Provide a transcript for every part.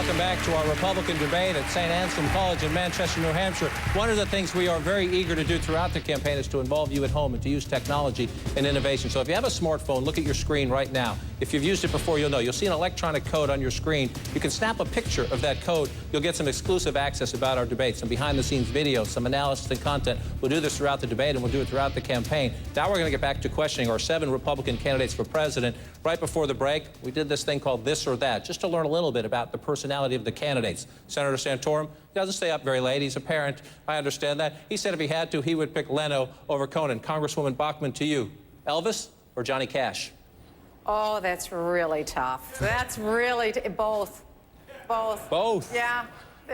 Welcome back to our Republican debate at St. Anselm College in Manchester, New Hampshire. One of the things we are very eager to do throughout the campaign is to involve you at home and to use technology and innovation. So if you have a smartphone, look at your screen right now. If you've used it before, you'll know. You'll see an electronic code on your screen. You can snap a picture of that code. You'll get some exclusive access about our debate, some behind-the-scenes videos, some analysis and content. We'll do this throughout the debate, and we'll do it throughout the campaign. Now we're going to get back to questioning our 7 Republican candidates for president. Right before the break, we did this thing called This or That, just to learn a little bit about the personality of the candidates. Senator Santorum, he doesn't stay up very late. He's a parent. I understand that. He said if he had to, he would pick Leno over Conan. Congresswoman Bachmann, to you, Elvis or Johnny Cash? Oh, that's really tough. That's really both. Both. Both? Yeah.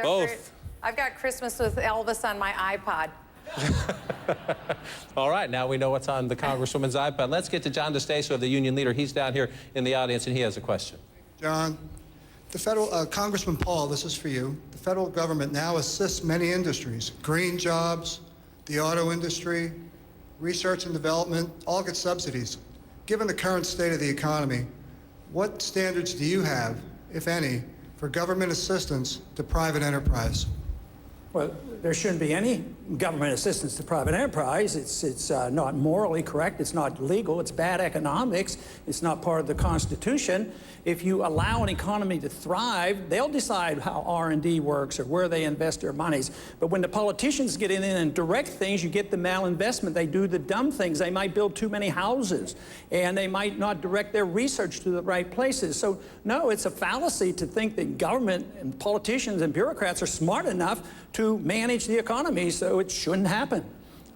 Both. I've got Christmas with Elvis on my iPod. All right, now we know what's on the Congresswoman's iPad. Let's get to John DeStacio, of the union leader. He's down here in the audience, and he has a question. John, the federal, Congressman Paul, this is for you. The federal government now assists many industries, green jobs, the auto industry, research and development, all get subsidies. Given the current state of the economy, what standards do you have, if any, for government assistance to private enterprise? Well, there shouldn't be any government assistance to private enterprise. It's not morally correct. It's not legal. It's bad economics. It's not part of the Constitution. If you allow an economy to thrive, they'll decide how R&D works or where they invest their monies. But when the politicians get in and direct things, you get the malinvestment. They do the dumb things. They might build too many houses, and they might not direct their research to the right places. So, no, it's a fallacy to think that government and politicians and bureaucrats are smart enough to manage the economy, so it shouldn't happen.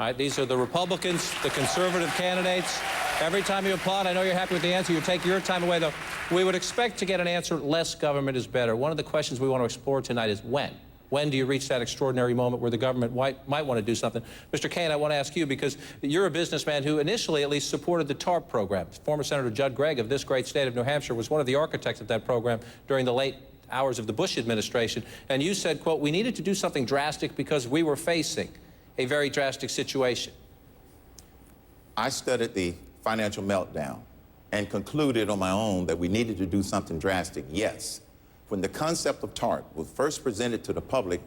All right, these are the Republicans, the conservative candidates. Every time you applaud, I know you're happy with the answer. You take your time away, though. We would expect to get an answer, less government is better. One of the questions we want to explore tonight is when. When do you reach that extraordinary moment where the government might want to do something? Mr. Cain, I want to ask you, because you're a businessman who initially at least supported the TARP program. Former Senator Judd Gregg of this great state of New Hampshire was one of the architects of that program during the late hours of the Bush administration. And you said, quote, we needed to do something drastic because we were facing a very drastic situation. I studied the financial meltdown and concluded on my own that we needed to do something drastic. Yes, when the concept of TARP was first presented to the public,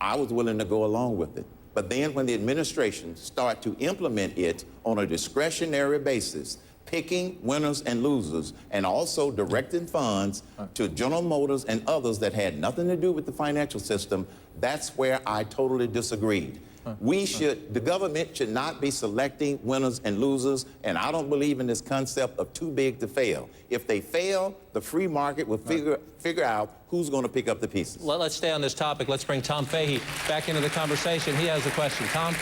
I was willing to go along with it. But then when the administration started to implement it on a discretionary basis, picking winners and losers, and also directing funds to General Motors and others that had nothing to do with the financial system, that's where I totally disagreed. The government should not be selecting winners and losers, and I don't believe in this concept of too big to fail. If they fail, the free market will figure out who's going to pick up the pieces. Let's stay on this topic. Let's bring Tom Fahey back into the conversation. He has a question. Tom?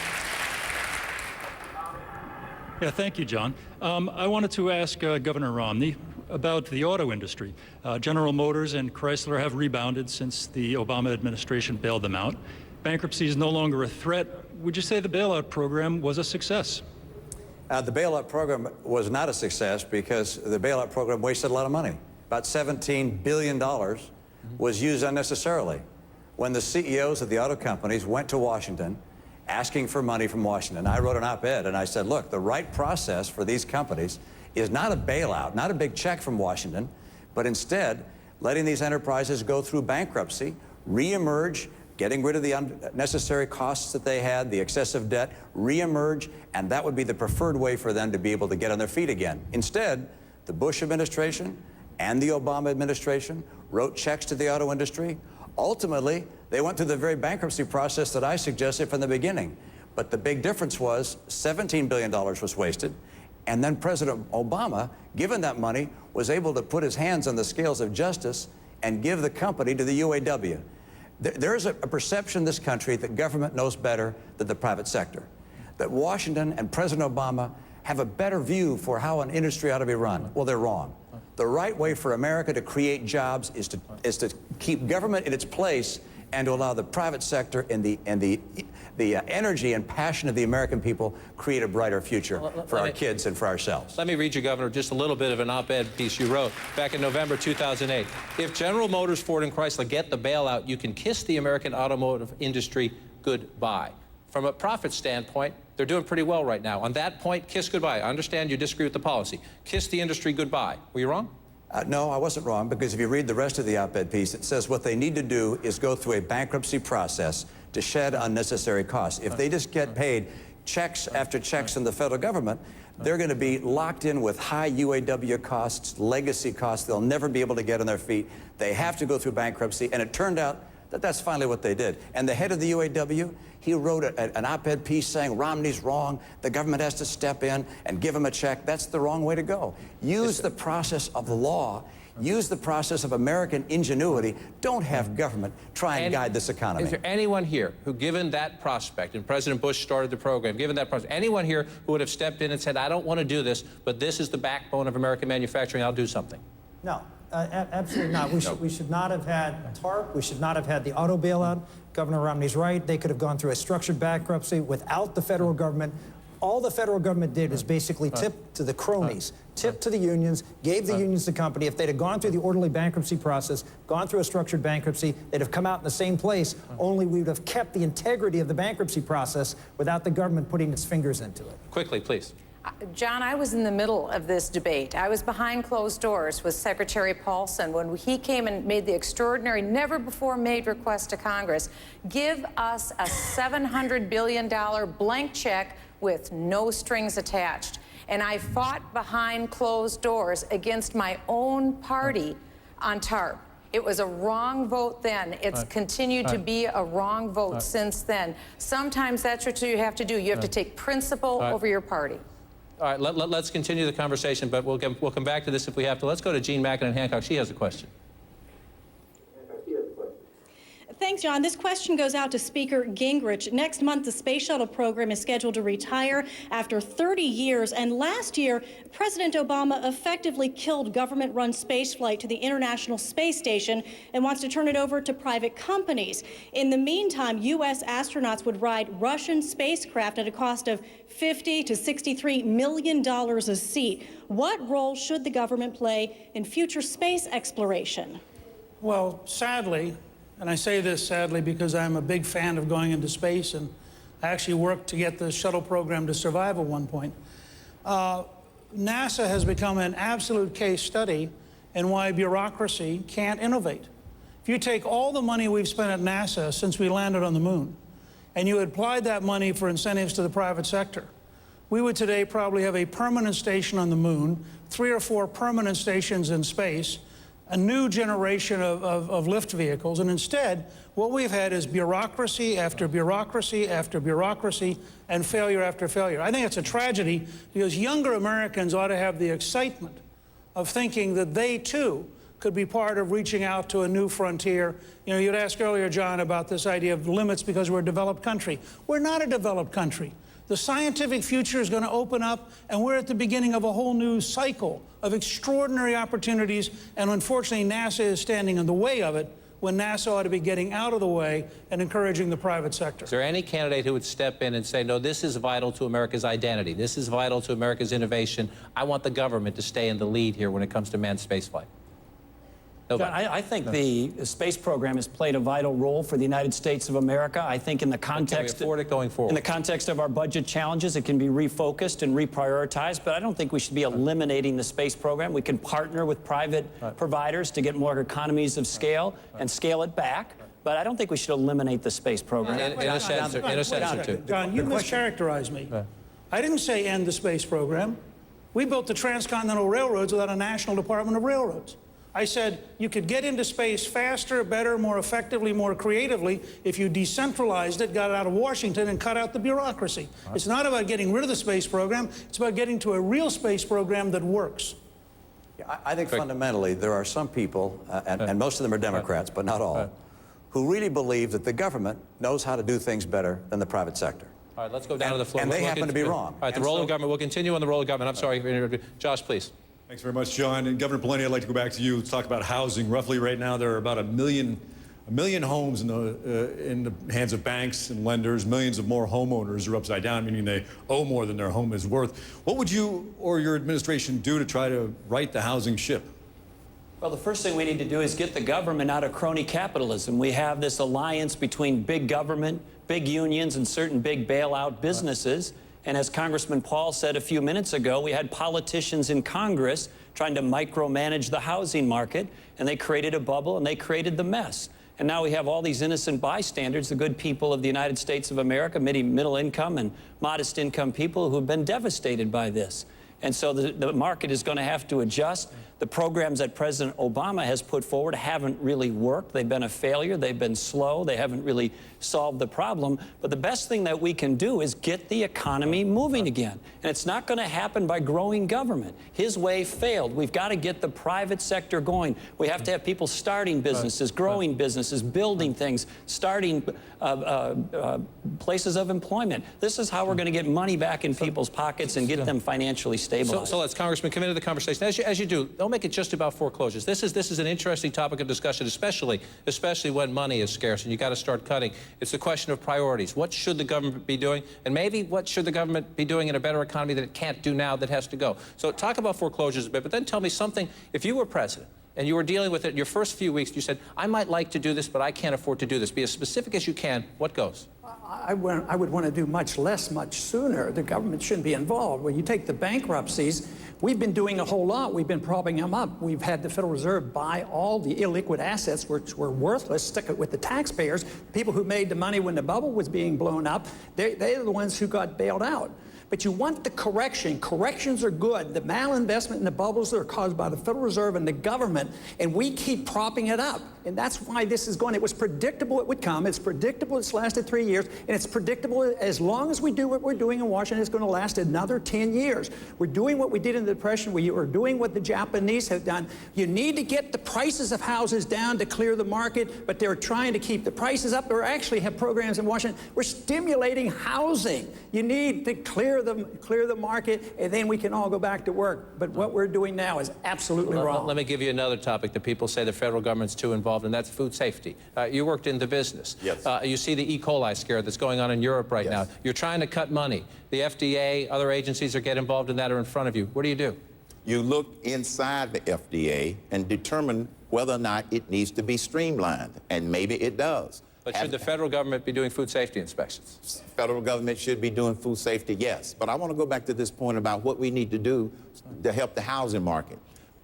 Yeah, thank you, John. I wanted to ask Governor Romney about the auto industry. General Motors and Chrysler have rebounded since the Obama administration bailed them out. Bankruptcy is no longer a threat. Would you say the bailout program was a success? The bailout program was not a success because the bailout program wasted a lot of money. About $17 billion was used unnecessarily. When the CEOs of the auto companies went to Washington asking for money from Washington, I wrote an op-ed and I said, look, the right process for these companies is not a bailout, not a big check from Washington, but instead letting these enterprises go through bankruptcy, reemerge, getting rid of the unnecessary costs that they had, the excessive debt, reemerge, and that would be the preferred way for them to be able to get on their feet again. Instead, the Bush administration and the Obama administration wrote checks to the auto industry. Ultimately, they went through the very bankruptcy process that I suggested from the beginning. But the big difference was $17 billion was wasted, and then President Obama, given that money, was able to put his hands on the scales of justice and give the company to the UAW. There is a perception in this country that government knows better than the private sector, that Washington and President Obama have a better view for how an industry ought to be run. Well, they're wrong. The right way for America to create jobs is to keep government in its place and to allow the private sector and the energy and passion of the American people create a brighter future for our kids and for ourselves. Let me read you, Governor, just a little bit of an op-ed piece you wrote back in November 2008. If General Motors, Ford, and Chrysler get the bailout, you can kiss the American automotive industry goodbye. From a profit standpoint, they're doing pretty well right now. On that point, kiss goodbye. I understand you disagree with the policy. Kiss the industry goodbye. Were you wrong? No, I wasn't wrong, because if you read the rest of the op-ed piece, it says what they need to do is go through a bankruptcy process to shed unnecessary costs. If they just get paid checks after checks in the federal government, they're going to be locked in with high UAW costs, legacy costs. They'll never be able to get on their feet. They have to go through bankruptcy, and it turned out that that's finally what they did. And the head of the UAW, he wrote an op-ed piece saying Romney's wrong, the government has to step in and give him a check. That's the wrong way to go. Use the process of the law. Use the process of American ingenuity. Don't have government try and guide this economy. Is there anyone here who, given that prospect, and President Bush started the program, given that prospect, anyone here who would have stepped in and said, I don't want to do this, but this is the backbone of American manufacturing, I'll do something? No, absolutely not. We should not have had TARP. We should not have had the auto bailout. Governor Romney's right. They could have gone through a structured bankruptcy without the federal government. All the federal government did was basically tip to the cronies, tip to the unions, gave the unions the company. If they'd have gone through the orderly bankruptcy process, gone through a structured bankruptcy, they'd have come out in the same place, only we would have kept the integrity of the bankruptcy process without the government putting its fingers into it. Quickly, please. John, I was in the middle of this debate. I was behind closed doors with Secretary Paulson when he came and made the extraordinary, never-before-made request to Congress, give us a $700 billion blank check with no strings attached. And I fought behind closed doors against my own party on TARP. It was a wrong vote then. It's continued to be a wrong vote since then. Sometimes that's what you have to do. You have to take principle over your party. All right, let's continue the conversation, but we'll come back to this if we have to. Let's go to Jean Mackin in Hancock. She has a question. Thanks, John. This question goes out to Speaker Gingrich. Next month, the Space Shuttle program is scheduled to retire after 30 years. And last year, President Obama effectively killed government-run spaceflight to the International Space Station and wants to turn it over to private companies. In the meantime, U.S. astronauts would ride Russian spacecraft at a cost of $50 to $63 million a seat. What role should the government play in future space exploration? Well, sadly, and I say this sadly because I'm a big fan of going into space, and I actually worked to get the shuttle program to survive at one point. NASA has become an absolute case study in why bureaucracy can't innovate. If you take all the money we've spent at NASA since we landed on the moon, and you applied that money for incentives to the private sector, we would today probably have a permanent station on the moon, 3 or 4 permanent stations in space, a new generation of lift vehicles, and instead, what we've had is bureaucracy after bureaucracy after bureaucracy and failure after failure. I think it's a tragedy because younger Americans ought to have the excitement of thinking that they, too, could be part of reaching out to a new frontier. You know, you'd asked earlier, John, about this idea of limits because we're a developed country. We're not a developed country. The scientific future is going to open up, and we're at the beginning of a whole new cycle of extraordinary opportunities, and unfortunately, NASA is standing in the way of it when NASA ought to be getting out of the way and encouraging the private sector. Is there any candidate who would step in and say, no, this is vital to America's identity, this is vital to America's innovation, I want the government to stay in the lead here when it comes to manned spaceflight? John, I think the space program has played a vital role for the United States of America. I think in the context, can we afford it going forward? In the context of our budget challenges, it can be refocused and reprioritized, but I don't think we should be eliminating the space program. We can partner with private providers to get more economies of scale and scale it back, but I don't think we should eliminate the space program. In a sense or two. John, you mischaracterized me. I didn't say end the space program. We built the transcontinental railroads without a national department of railroads. I said you could get into space faster, better, more effectively, more creatively if you decentralized it, got it out of Washington, and cut out the bureaucracy. It's not about getting rid of the space program. It's about getting to a real space program that works. Yeah, I think fundamentally there are some people, and most of them are Democrats, but not all, who really believe that the government knows how to do things better than the private sector. All right, let's go down to the floor. And they happen to be wrong. All right, the role of government. We'll continue on the role of government. I'm sorry. Josh, please. Thanks very much, John. And Governor Pawlenty, I'd like to go back to you. Let's talk about housing. Roughly right now, there are about a million homes in the hands of banks and lenders. Millions of more homeowners are upside down, meaning they owe more than their home is worth. What would you or your administration do to try to right the housing ship? Well, the first thing we need to do is get the government out of crony capitalism. We have this alliance between big government, big unions, and certain big bailout businesses. And as Congressman Paul said a few minutes ago, we had politicians in Congress trying to micromanage the housing market, and they created a bubble, and they created the mess. And now we have all these innocent bystanders, the good people of the United States of America, many middle-income and modest-income people who have been devastated by this. And so the market is going to have to adjust. The programs that President Obama has put forward haven't really worked. They've been a failure. They've been slow. They haven't really solved the problem. But the best thing that we can do is get the economy moving again. And it's not going to happen by growing government. His way failed. We've got to get the private sector going. We have to have people starting businesses, growing businesses, building things, starting places of employment. This is how we're going to get money back in people's pockets and get them financially stabilized. So let's, Congressman, come into the conversation. As you do, don't make it just about foreclosures. This is an interesting topic of discussion, especially when money is scarce and you got to start cutting. It's a question of priorities. What should the government be doing? And maybe what should the government be doing in a better economy that it can't do now that has to go? So talk about foreclosures a bit, but then tell me something. If you were president and you were dealing with it in your first few weeks, you said, I might like to do this, but I can't afford to do this. Be as specific as you can. What goes? I would want to do much less, much sooner. The government shouldn't be involved. When you take the bankruptcies, we've been doing a whole lot. We've been propping them up. We've had the Federal Reserve buy all the illiquid assets which were worthless, stick it with the taxpayers. People who made the money when the bubble was being blown up, they're the ones who got bailed out. But you want the correction. Corrections are good. The malinvestment and the bubbles that are caused by the Federal Reserve and the government, and we keep propping it up. And that's why this is going. It was predictable it would come. It's predictable it's lasted 3 years. And it's predictable as long as we do what we're doing in Washington, it's going to last another 10 years. We're doing what we did in the Depression. We are doing what the Japanese have done. You need to get the prices of houses down to clear the market, but they're trying to keep the prices up. Or actually have programs in Washington. We're stimulating housing. You need to clear the market, and then we can all go back to work. But what we're doing now is absolutely wrong. Let me give you another topic that people say the federal government's too involved in, that's food safety. You worked in the business. Yes. You see the E. coli scare that's going on in Europe right now. You're trying to cut money. The FDA, other agencies are getting involved in that or in front of you. What do? You look inside the FDA and determine whether or not it needs to be streamlined, and maybe it does. But should the federal government be doing food safety inspections? Federal government should be doing food safety, yes. But I want to go back to this point about what we need to do to help the housing market.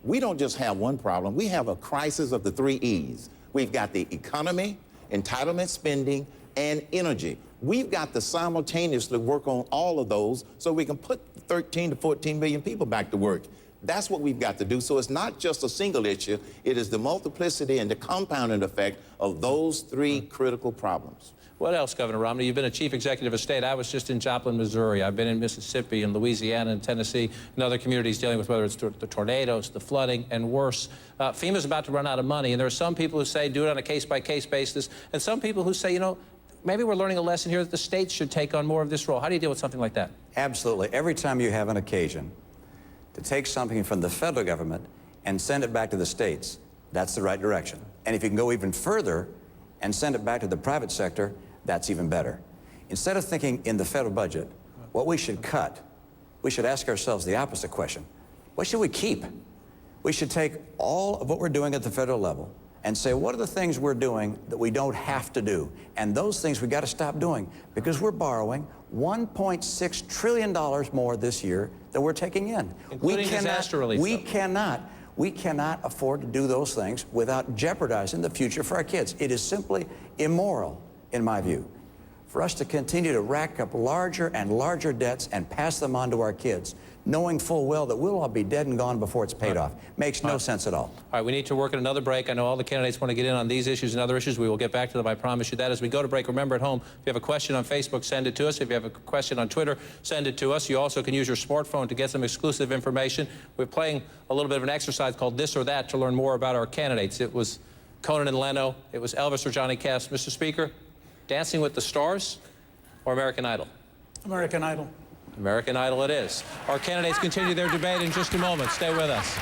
We don't just have one problem. We have a crisis of the 3 E's. We've got the economy, entitlement spending, and energy. We've got to simultaneously work on all of those so we can put 13 to 14 million people back to work. That's what we've got to do. So it's not just a single issue. It is the multiplicity and the compounding effect of those 3 critical problems. What else, Governor Romney? You've been a chief executive of state. I was just in Joplin, Missouri. I've been in Mississippi and Louisiana and Tennessee and other communities dealing with whether it's the tornadoes, the flooding, and worse. FEMA's about to run out of money, and there are some people who say do it on a case-by-case basis, and some people who say, you know, maybe we're learning a lesson here that the states should take on more of this role. How do you deal with something like that? Absolutely. Every time you have an occasion to take something from the federal government and send it back to the states, that's the right direction. And if you can go even further and send it back to the private sector, that's even better. Instead of thinking in the federal budget, what we should cut, we should ask ourselves the opposite question. What should we keep? We should take all of what we're doing at the federal level and say, what are the things we're doing that we don't have to do? And those things we got to stop doing because we're borrowing $1.6 trillion more this year than we're taking in. Including disaster relief. We cannot afford to do those things without jeopardizing the future for our kids. It is simply immoral, in my view, for us to continue to rack up larger and larger debts and pass them on to our kids, knowing full well that we'll all be dead and gone before it's paid off. Makes no sense at all. All right, we need to work at another break. I know all the candidates want to get in on these issues and other issues. We will get back to them, I promise you that. As we go to break, remember at home, if you have a question on Facebook, send it to us. If you have a question on Twitter, send it to us. You also can use your smartphone to get some exclusive information. We're playing a little bit of an exercise called This or That to learn more about our candidates. It was Conan and Leno. It was Elvis or Johnny Cash. Mr. Speaker, Dancing with the Stars or American Idol? American Idol. American Idol it is. Our candidates continue their debate in just a moment. Stay with us.